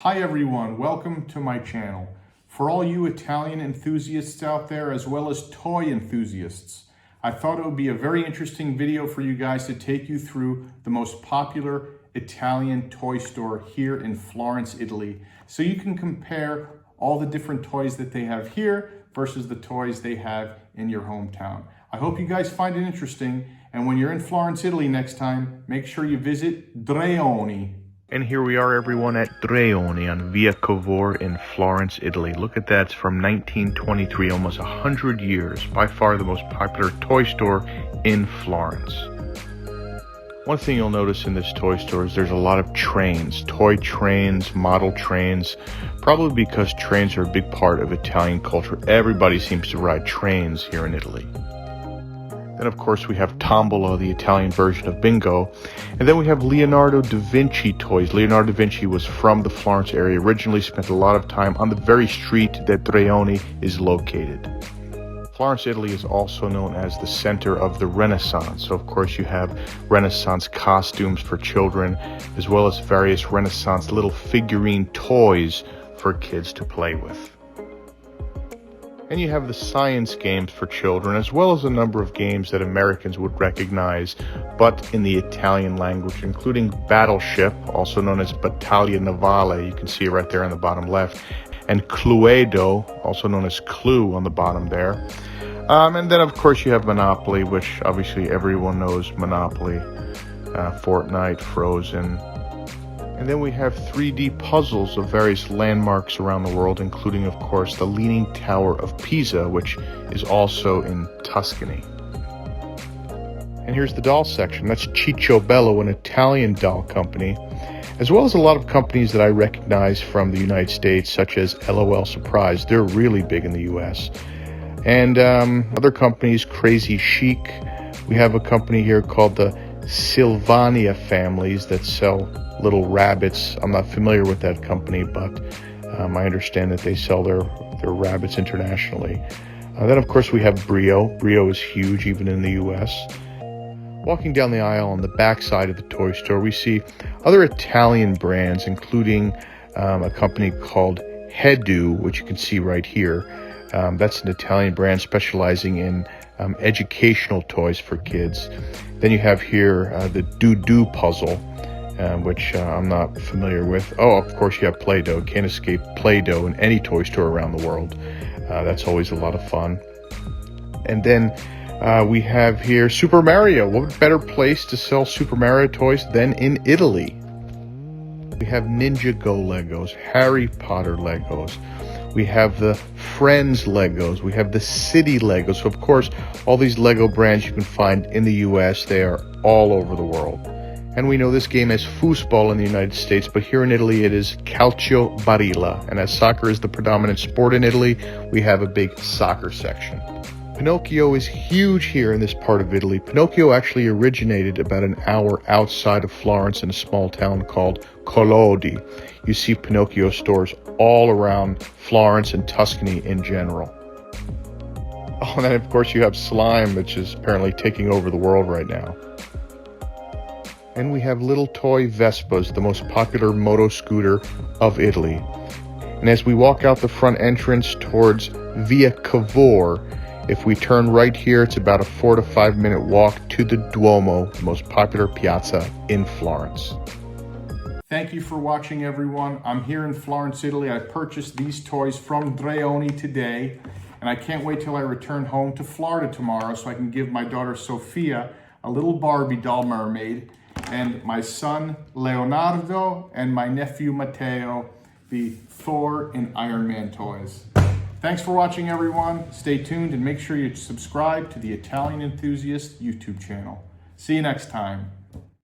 Hi everyone, welcome to my channel. For all you Italian enthusiasts out there, as well as toy enthusiasts, I thought it would be a very interesting video for you guys to take you through the most popular Italian toy store here in Florence, Italy, so you can compare all the different toys that they have here versus the toys they have in your hometown. I hope you guys find it interesting, and when you're in Florence, Italy next time, make sure you visit DREONI. And here we are, everyone, at DREONI on Via Cavour in Florence, Italy. Look at that, it's from 1923, almost 100 years. By far the most popular toy store in Florence. One thing you'll notice in this toy store is there's a lot of trains, toy trains, model trains, probably because trains are a big part of Italian culture. Everybody seems to ride trains here in Italy. Then, of course, we have Tombola, the Italian version of bingo. And then we have Leonardo da Vinci toys. Leonardo da Vinci was from the Florence area, originally spent a lot of time on the very street that DREONI is located. Florence, Italy is also known as the center of the Renaissance. So, of course, you have Renaissance costumes for children, as well as various Renaissance little figurine toys for kids to play with. And you have the science games for children, as well as a number of games that Americans would recognize, but in the Italian language, including Battleship, also known as Battaglia Navale, you can see it right there on the bottom left, and Cluedo, also known as Clue on the bottom there. And then, of course, you have Monopoly, which obviously everyone knows Monopoly, Fortnite, Frozen. And then we have 3D puzzles of various landmarks around the world, including, of course, the Leaning Tower of Pisa, which is also in Tuscany. And here's the doll section. That's Ciccio Bello, an Italian doll company, as well as a lot of companies that I recognize from the United States, such as LOL Surprise. They're really big in the US. And other companies, Crazy Chic. We have a company here called the Sylvania Families that sell little rabbits. I'm not familiar with that company, but I understand that they sell their rabbits internationally. Then, of course, we have Brio. Brio is huge, even in the U.S. Walking down the aisle on the back side of the toy store, we see other Italian brands, including a company called Hedu, which you can see right here. That's an Italian brand specializing in educational toys for kids. Then you have here the Doo-Doo puzzle, which I'm not familiar with. Oh, of course you have Play-Doh. Can't escape Play-Doh in any toy store around the world. That's always a lot of fun. And then we have here Super Mario. What better place to sell Super Mario toys than in Italy? We have Ninja Go Legos, Harry Potter Legos. We have the Friends Legos. We have the City Legos. So, of course, all these Lego brands you can find in the U.S., they are all over the world. And we know this game as foosball in the United States, but here in Italy it is calcio barilla. And as soccer is the predominant sport in Italy, we have a big soccer section. Pinocchio is huge here in this part of Italy. Pinocchio actually originated about an hour outside of Florence in a small town called Collodi. You see Pinocchio stores all around Florence and Tuscany in general. Oh, and then of course you have Slime, which is apparently taking over the world right now. And we have little toy Vespas, the most popular moto scooter of Italy. And as we walk out the front entrance towards Via Cavour, if we turn right here, it's about a 4 to 5 minute walk to the Duomo, the most popular piazza in Florence. Thank you for watching, everyone. I'm here in Florence, Italy. I purchased these toys from DREONI today, and I can't wait till I return home to Florida tomorrow so I can give my daughter Sophia a little Barbie doll mermaid, and my son Leonardo and my nephew Matteo the Thor and Iron Man toys. Thanks for watching, everyone. Stay tuned and make sure you subscribe to the Italian Enthusiast YouTube channel. See you next time.